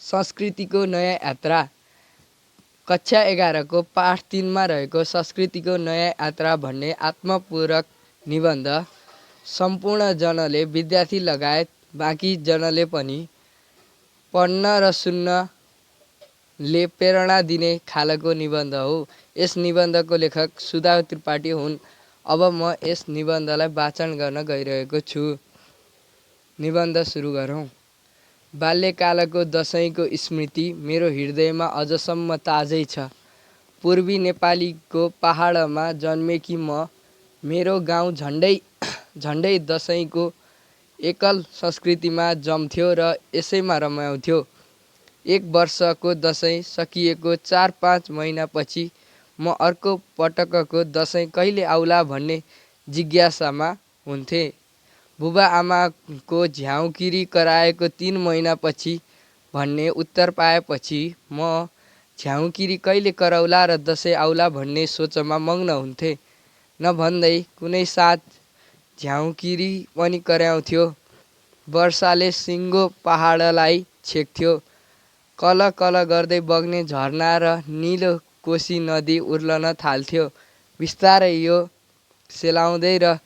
संस्कृतिको नयाँ यात्रा कक्षा 11 को पाठ 3 मा रहेको संस्कृतिको नयाँ यात्रा भन्ने आत्मपूरक निबन्ध सम्पूर्ण जनले विद्यार्थी लगायत बाँकी जनले पनि पढ्न र सुन्नले प्रेरणा दिने खालको निबन्ध हो। यस निबन्धको लेखक सुधा त्रिपाठी हुन्। अब म यस निबन्धलाई वाचन गर्न गइरहेको छु। निबन्ध सुरु गरौँ। बाल्यकालको दशैंको स्मृति मेरो हृदयमा अझसम्म ताजै छ। पूर्वी नेपालीको पहाडमा जन्मेकी म मेरो गाउँ झन्डै दशैंको एकल संस्कृतिमा जम्थ्यो र यसैमा रमाउँथ्यो। एक वर्षको दशैं सकिएको 4-5 महिनापछि म अर्को पटकको दशैं कहिले आउला भन्ने जिज्ञासामा हुन्थे। बुबा आमाको झ्याउकिरी कराएको 3 महिनापछि भन्ने उत्तर पाएपछि म झ्याउकिरी कहिले कराउला र दशैं आउला भन्ने सोचमा मग्न हुन्थे। नभन्दै कुनै साथ झ्याउकिरी पनि कराउँथ्यो। वर्षाले सिङ्गो पहाडलाई छेक्थ्यो। कल कल गर्दै बग्ने झरना र निलो कोशी नदी उर्लन थाल्थ्यो। बिस्तारै यो सेलाउँदै र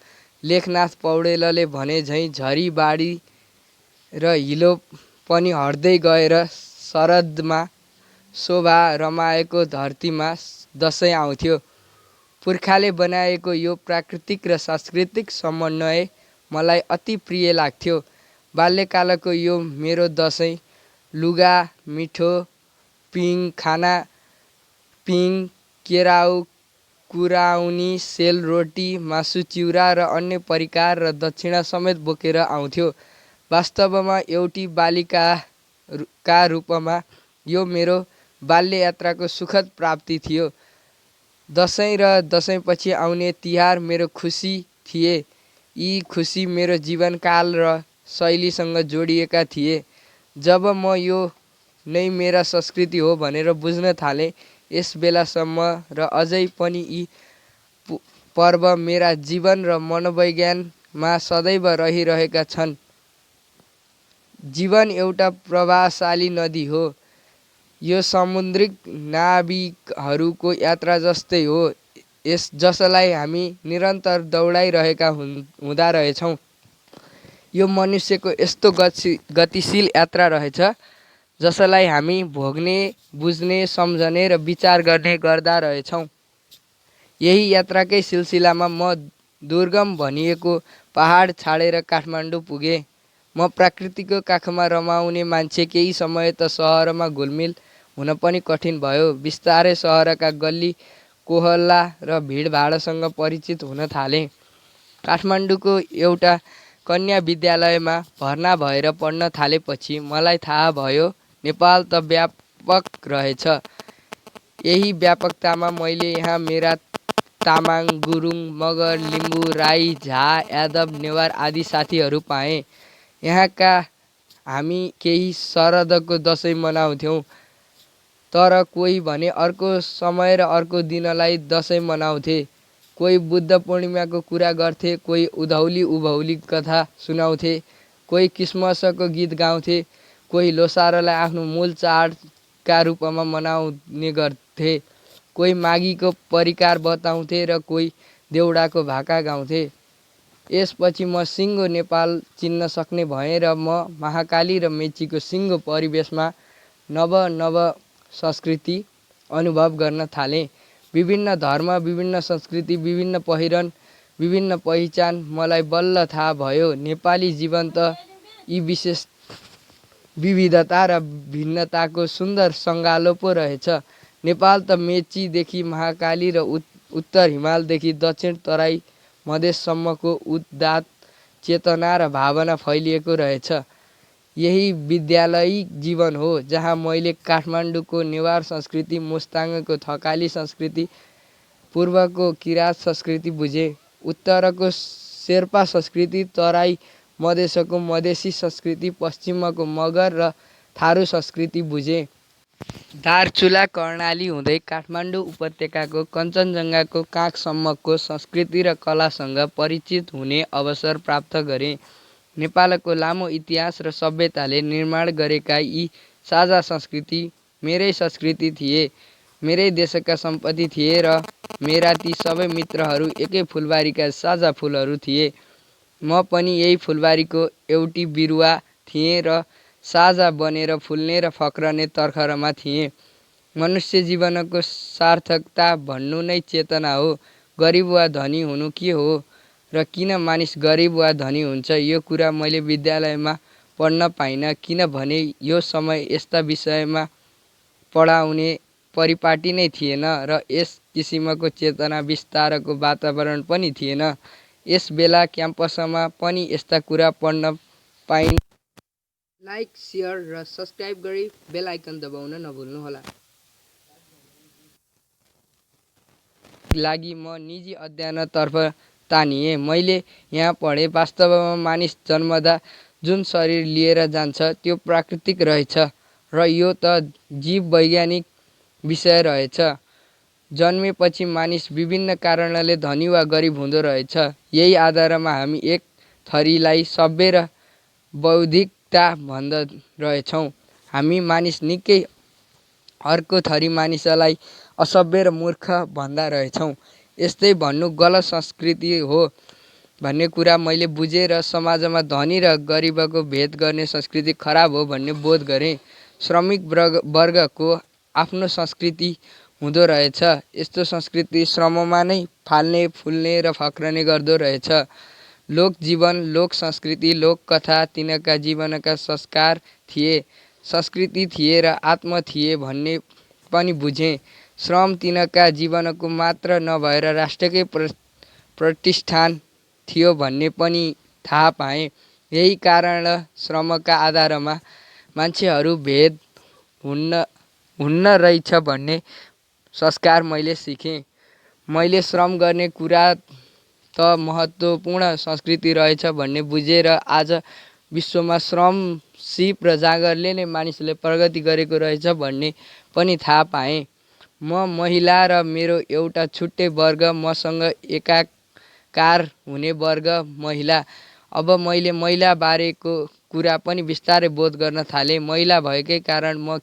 लेखनाथ पौडेलले भने झैँ झरी बाढी र हिलो पनि हट्दै गएर शरदमा शोभा रमाएको धरतीमा दशैं आउँथ्यो। पुर्खाले बनाएको यो प्राकृतिक र सांस्कृतिक समन्वय मलाई अति प्रिय लाग्थ्यो। बाल्यकालको यो मेरो दशैं लुगा, मिठो पिङ, खाना पिङ, केराउ, कुराउनी, सेलरोटी, मासु चिउरा र अन्य परिकार र दक्षिणा समेत बोकेर आउँथ्यो। वास्तवमा एउटी बालिकाका रूपमा यो मेरो बाल्य यात्राको सुखद प्राप्ति थियो। दशैं र दशैंपछि आउने तिहार मेरो खुसी थिए। यी खुसी मेरो जीवनकाल र शैलीसँग जोडिएका थिए। जब म यो नै मेरा संस्कृति हो भनेर बुझ्न थालेँ, यस बेलासम्म र अझै पनि यी पर्व मेरा जीवन र मनोविज्ञानमा सदैव रहिरहेका छन्। जीवन एउटा प्रवाहशाली नदी हो। यो समुद्रिक नाविकहरूको यात्रा जस्तै हो, जसलाई हामी निरन्तर दौडाइरहेका हुँदा रहेछौँ। यो मनुष्यको यस्तो गतिशील यात्रा रहेछ जसलाई हामी भोग्ने, बुझ्ने, सम्झने र विचार गर्ने गर्दा रहेछौँ। यही यात्राकै सिलसिलामा म दुर्गम भनिएको पहाड छाडेर काठमाडौँ पुगेँ। म प्रकृतिको काखमा रमाउने मान्छे केही समय त सहरमा घुलमिल हुन पनि कठिन भयो। बिस्तारै सहरका गल्ली कोहल्ला र भिडभाडसँग परिचित हुन थालेँ। काठमाडौँको एउटा कन्या विद्यालयमा भर्ना भएर पढ्न थालेपछि मलाई थाहा भयो नेपाल त व्यापक रहेछ। यही व्यापकतामा मैले यहाँ मेरा तामाङ, गुरुङ, मगर, लिम्बू, राई, झा, यादव, नेवार आदि साथीहरू पाएँ। यहाँका हामी केही शरदको दशैं मनाउँथ्यौँ, तर कोही भने अर्को समय र अर्को दिनलाई दशैं मनाउँथे। कोही बुद्ध पूर्णिमाको कुरा गर्थे, कोही उधौली उभौली कथा सुनाउँथे, कोही क्रिसमसको गीत गाउँथे, कोही लोसारलाई आफ्नो मूल चाडका रूपमा मनाउने गर्थे, कोही माघीको परिकार बताउँथे र कोही देउडाको भाका गाउँथे। यसपछि म सिङ्गो नेपाल चिन्न सक्ने भएँ र म महाकाली र मेचीको सिङ्गो परिवेशमा नव संस्कृति अनुभव गर्न थालेँ। विभिन्न धर्म, विभिन्न संस्कृति, विभिन्न पहिरन, विभिन्न पहिचान मलाई बल्ल थाहा भयो। नेपाली जीवन त यी विविधता र भिन्नताको सुन्दर सङ्गालो पो रहेछ। नेपाल त मेचीदेखि महाकाली र उत्तर हिमालदेखि दक्षिण तराई मधेससम्मको उदात्त चेतना र भावना फैलिएको रहेछ। यही विद्यालयिक जीवन हो जहाँ मैले काठमाडौँको नेवार संस्कृति, मुस्ताङको थकाली संस्कृति, पूर्वको किराँत संस्कृति बुझेँ, उत्तरको शेर्पा संस्कृति, तराई मधेसको मधेसी संस्कृति, पश्चिमको मगर र थारू संस्कृति बुझेँ। दार्चुला, कर्णाली हुँदै काठमाडौँ उपत्यकाको कञ्चनजङ्घाको काखसम्मको संस्कृति र कलासँग परिचित हुने अवसर प्राप्त गरेँ। नेपालको लामो इतिहास र सभ्यताले निर्माण गरेका यी साझा संस्कृति, मेरै संस्कृति थिए, मेरै देशका सम्पत्ति थिए र मेरा ती सबै मित्रहरू एकै फुलबारीका साझा फुलहरू थिए। म पनि यही फुलबारीको एउटी बिरुवा थिएँ र साझा बनेर फुल्ने र फक्रने तर्खरमा थिएँ। मनुष्य जीवनको सार्थकता भन्नु नै चेतना हो। गरिब वा धनी हुनु के हो र किन मानिस गरिब वा धनी हुन्छ, यो कुरा मैले विद्यालयमा पढ्न पाइनँ, किनभने यो समय यस्ता विषयमा पढाउने परिपाटी नै थिएन र यस किसिमको चेतना विस्तारको वातावरण पनि थिएन। यस बेला क्याम्पसमा पनि यस्ता कुरा पढ्न पाइन। लाइक, सेयर र सब्सक्राइब गरी बेल आइकन दबाउन नभुल्नुहोला। लागि म निजी अध्ययनतर्फ तानिएँ। मैले यहाँ पढेँ, वास्तवमा मानिस जन्मदा जुन शरीर लिएर जान्छ त्यो प्राकृतिक रहेछ र यो त जीव वैज्ञानिक विषय रहेछ। जन्मेपछि मानिस विभिन्न कारणले धनी वा गरिब हुँदो रहेछ। यही आधारमा हामी एक थरीलाई सभ्य र बौद्धिकता भन्दो रहेछौँ। हामी मानिस निकै अर्को थरी मानिसलाई असभ्य र मूर्ख भन्दा रहेछौँ। यस्तै भन्नु गलत संस्कृति हो भन्ने कुरा मैले बुझेँ र समाजमा धनी र गरिबको भेद गर्ने संस्कृति खराब हो भन्ने बोध गरेँ। श्रमिक वर्गको आफ्नो संस्कृति हुँदो रहेछ। यस्तो संस्कृति श्रममा नै फाल्ने, फुल्ने र फक्रने गर्दो रहेछ। लोक जीवन, लोक संस्कृति, लोक कथा तिनका जीवनका संस्कार थिए, संस्कृति थिए र आत्मा थिए भन्ने पनि बुझेँ। श्रम तिनका जीवनको मात्र नभएर राष्ट्रकै प्रतिष्ठान थियो भन्ने पनि थाहा पाएँ। यही कारण श्रमका आधारमा मान्छेहरू भेद हुन्न रहेछ भन्ने संस्कार मैले सिकेँ। मैले श्रम गर्ने कुरा त महत्त्वपूर्ण संस्कृति रहेछ भन्ने बुझेर आज विश्वमा श्रम, सिप र जाँगरले नै मानिसले प्रगति गरेको रहेछ भन्ने पनि थाहा पाएँ। म महिला र मेरो एउटा छुट्टै वर्ग, मसँग एकाकार हुने वर्ग महिला। अब मैले महिला बारेको कुरा पनि बिस्तारै बोध गर्न थालेँ। महिला भएकै कारण म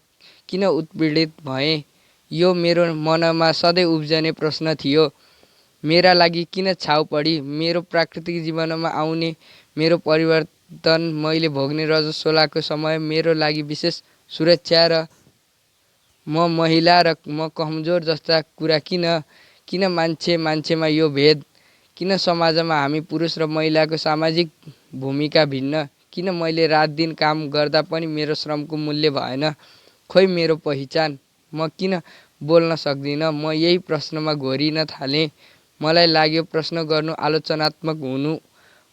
किन उत्पीडित भएँ, यो मेरो मनमा सधैँ उब्जने प्रश्न थियो। मेरा लागि किन छाउ पडी? मेरो प्राकृतिक जीवनमा आउने मेरो परिवर्तन, मैले भोग्ने रजस्वलाको समय मेरो लागि विशेष सुरक्षा र म महिला र म कमजोर जस्ता कुरा किन मान्छेमा यो भेद? किन समाजमा हामी पुरुष र महिलाको सामाजिक भूमिका भिन्न? किन मैले रात दिन काम गर्दा पनि मेरो श्रमको मूल्य भएन? खोइ मेरो पहिचान? म किन बोल्न सक्दिनँ? म यही प्रश्नमा घोरिन थालेँ। मलाई लाग्यो प्रश्न गर्नु आलोचनात्मक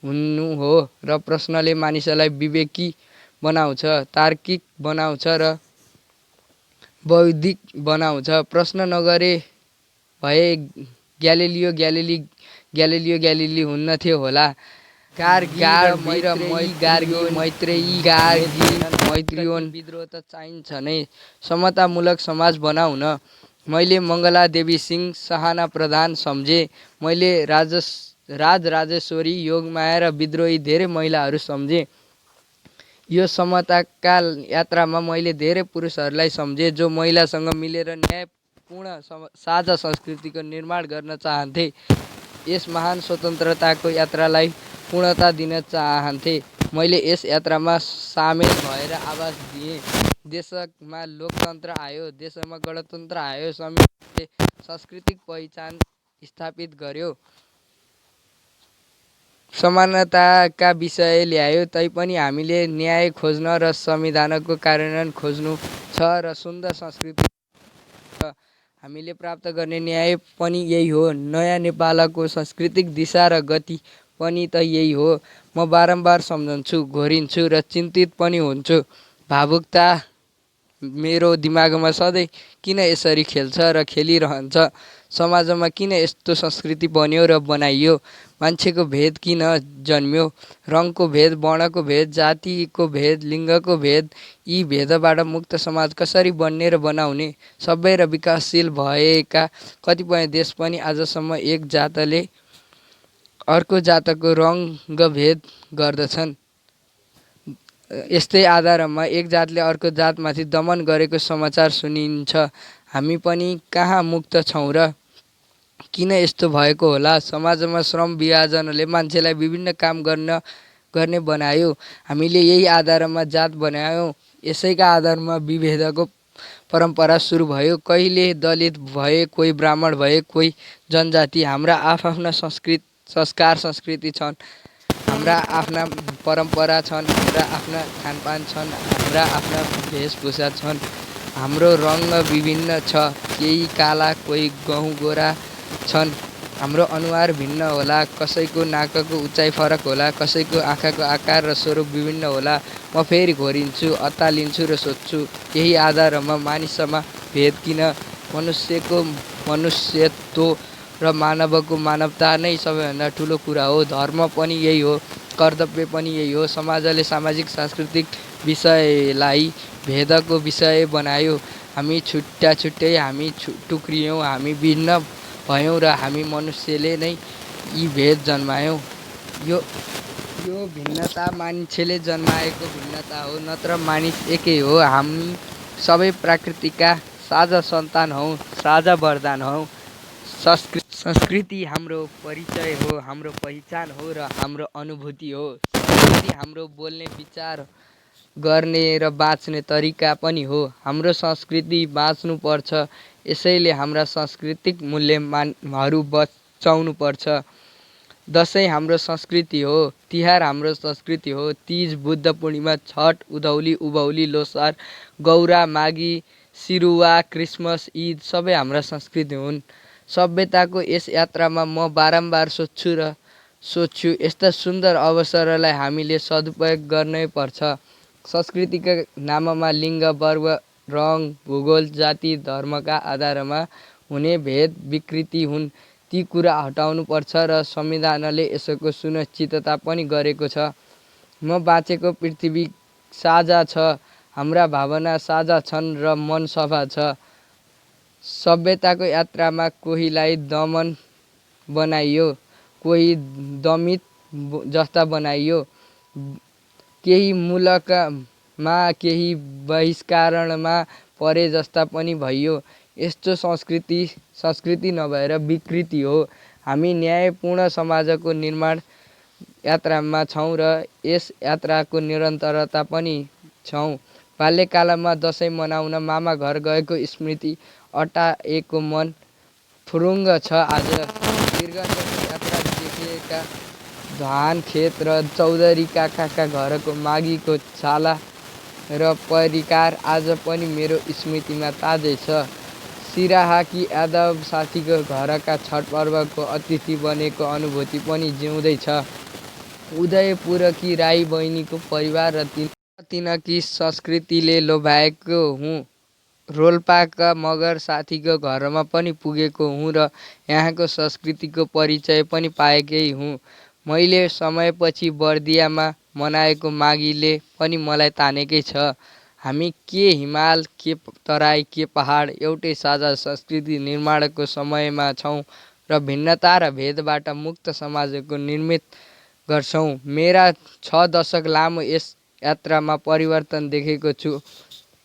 हुनु हो र प्रश्नले मानिसलाई विवेकी बनाउँछ, तार्किक बनाउँछ र बौद्धिक बनाउँछ। प्रश्न नगरे भए ग्यालिलियो ग्यालिली हुन्नथ्यो होला। मैत्रेयी विद्रोह त चाहिन्छ नै। समतामूलक समाज बनाऊ न। मैले मङ्गला देवी सिंह, सहाना प्रधान सम्झेँ। मैले राजराजेश्वरी, योगमाया र विद्रोही धेरै महिलाहरू सम्झेँ। यो समताका यात्रामा मैले धेरै पुरुषहरूलाई सम्झेँ जो महिलासँग मिलेर न्यायपूर्ण साझा संस्कृतिको निर्माण गर्न चाहन्थे। यस महान स्वतन्त्रताको यात्रालाई पूर्णता दिन चाहन्थे। मैले यस यात्रामा सामेल भएर आवाज दिएँ। देशमा लोकतन्त्र आयो, देशमा गणतन्त्र आयो, संविधानले सांस्कृतिक पहिचान स्थापित गर्यो, समानताका विषय ल्यायो। तैपनि हामीले न्याय खोज्न र संविधानको कार्यान्वयन खोज्नु छ र सुन्दर संस्कृति छ। हामीले प्राप्त गर्ने न्याय पनि यही हो। नयाँ नेपालको सांस्कृतिक दिशा र गति पनि त यही हो। म बारम्बार सम्झन्छु, घोरिन्छु र चिन्तित पनि हुन्छु। भावुकता मेरो दिमागमा सधैँ किन यसरी खेल्छ र खेलिरहन्छ? समाजमा किन यस्तो संस्कृति बन्यो र बनाइयो? मान्छेको भेद किन जन्म्यो? रङको भेद, वर्णको भेद, जातिको भेद, लिङ्गको भेद, यी भेदबाट मुक्त समाज कसरी बन्ने र बनाउने? सभ्य र विकासशील भएका कतिपय देश पनि आजसम्म एक जातले अर्को जातको रङ्गभेद गर्दछन्। यस्तै आधारमा एक जातले अर्को जातमाथि दमन गरेको समाचार सुनिन्छ। हामी पनि कहाँ मुक्त छौँ र? किन यस्तो भएको होला? समाजमा श्रम विभाजनले मान्छेलाई विभिन्न काम गर्ने बनायो। हामीले यही आधारमा जात बनायौँ। यसैका आधारमा विभेदको परम्परा सुरु भयो। कहिले दलित भए, कोही ब्राह्मण भए, कोही जनजाति। हाम्रा आफ्ना संस्कार संस्कृति छन्, हाम्रा आफ्ना परम्परा छन्, हाम्रा आफ्ना खानपान छन्, हाम्रा आफ्ना वेशभूषा छन्। हाम्रो रङ्ग विभिन्न छ, केही काला, कोही गहुँ गोरा छन्। हाम्रो अनुहार भिन्न होला, कसैको नाकको उचाइ फरक होला, कसैको आँखाको आकार र स्वरूप विभिन्न होला। म फेरि घोरिन्छु, अत्तालिन्छु र सोध्छु, यही आधारमा मानिसमा भेद किन? मनुष्यको मनुष्यत्व र मानवको मानवता नै सबैभन्दा ठुलो कुरा हो। धर्म पनि यही हो, कर्तव्य पनि यही हो। समाजले सामाजिक सांस्कृतिक विषयलाई भेदको विषय बनायो। हामी छुट्टै हामी टुक्रियौँ, हामी भिन्न भयौँ र हामी मनुष्यले नै यी भेद जन्मायौँ। यो भिन्नता मान्छेले जन्माएको भिन्नता हो, नत्र मानिस एकै हो। हामी सबै प्रकृतिका साझा सन्तान हौँ, साझा वरदान हौँ। संस्कृति हाम्रो परिचय हो, हाम्रो पहिचान हो र हाम्रो अनुभूति हो। संस्कृति हाम्रो बोल्ने, विचार गर्ने र बाँच्ने तरिका पनि हो। हाम्रो संस्कृति बाँच्नुपर्छ, यसैले हाम्रा सांस्कृतिक मूल्यहरू बचाउनु पर्छ। दसैँ हाम्रो संस्कृति हो, तिहार हाम्रो संस्कृति हो। तीज, बुद्ध पूर्णिमा, छठ, उधौली, उभौली, लोसार, गौरा, माघी, सिरुवा, क्रिसमस, ईद सबै हाम्रा संस्कृति हुन्। सभ्यताको यस यात्रामा म बारम्बार सोच्छु, यस्ता सुन्दर अवसरलाई हामीले सदुपयोग गर्नै पर्छ। संस्कृतिका नाममा लिङ्ग, वर्ग, रङ, भूगोल, जाति, धर्मका आधारमा हुने भेद विकृति हुन्। ती कुरा हटाउनु पर्छ र संविधानले यसको सुनिश्चितता पनि गरेको छ। म बाँचेको पृथ्वी साझा छ, हाम्रा भावना साझा छन् र मन सफा छ। सभ्यताको यात्रामा कोहीलाई दमन बनाइयो, कोही दमित जस्ता बनाइयो, केही मुलकमा केही बहिष्करणमा परे जस्ता पनि भइयो। यस्तो संस्कृति नभएर विकृति हो। हामी न्यायपूर्ण समाजको निर्माण यात्रामा छौँ र यस यात्राको निरन्तरता पनि छौँ। बाल्यकालमा दसैँ मनाउन मामा घर गएको स्मृति अटाएको मन फुरुङ्ग छ आज। वीरगन्जको यात्रा देखेका धान खेत र चौधरी काकाका घरको माघीको छाला र परिकार आज पनि मेरो स्मृतिमा ताजै छ। सिराहाकी यादव साथीको घरका छठ पर्वको अतिथि बनेको अनुभूति पनि जिउँदै छ। उदयपुरकी राई बहिनीको परिवार र तिनकी संस्कृतिले लोभ्याएको हुँ। रोल्पाका मगर साथीको घरमा पनि पुगेको हुँ र यहाँको संस्कृतिको परिचय पनि पाएकै हुँ। मैले समयपछि बर्दियामा मनाएको माघीले पनि मलाई तानेकै छ। हामी के हिमाल, के तराई, के पहाड, एउटै साझा संस्कृति निर्माणको समयमा छौँ र भिन्नता र भेदबाट मुक्त समाजको निर्मित गर्छौँ। मेरा 6 दशक लामो यस यात्रामा परिवर्तन देखेको छु।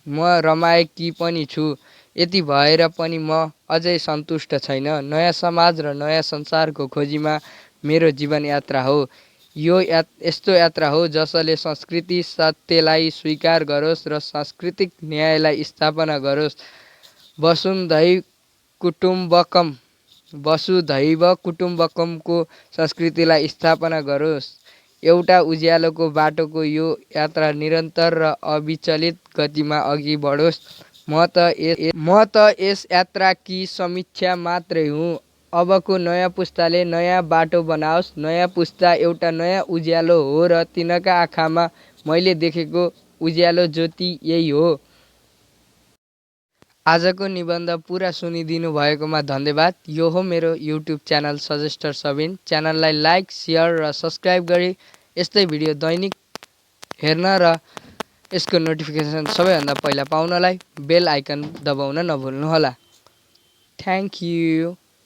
म रमाएकी पनि छु। यति भएर पनि म अझै सन्तुष्ट छैन। नयाँ समाज र नयाँ संसारको खोजीमा मेरो जीवन यात्रा हो। यो यस्तो यात्रा हो जसले संस्कृति सत्यलाई स्वीकार गरोस् र सांस्कृतिक न्यायलाई स्थापना गरोस्। वसुधैव कुटुम्बकमको संस्कृतिलाई स्थापना गरोस्। एउटा उज्यालोको बाटोको यो यात्रा निरन्तर र अविचलित गतिमा अघि बढोस्। म त यस यात्राकी समीक्षा मात्रै हुँ। अबको नयाँ पुस्ताले नयाँ बाटो बनाओस्। नयाँ पुस्ता एउटा नयाँ उज्यालो हो र तिनका आँखामा मैले देखेको उज्यालो ज्योति यही हो। आजको निबन्ध पुरा सुनिदिनु भएकोमा धन्यवाद। यो हो मेरो युट्युब च्यानल सजेस्टर सबिन। च्यानललाई लाइक, सेयर र सब्सक्राइब गरी यस्तै भिडियो दैनिक हेर्न र यसको नोटिफिकेसन सबैभन्दा पहिला पाउनलाई बेल आइकन दबाउन नभुल्नुहोला। Thank you.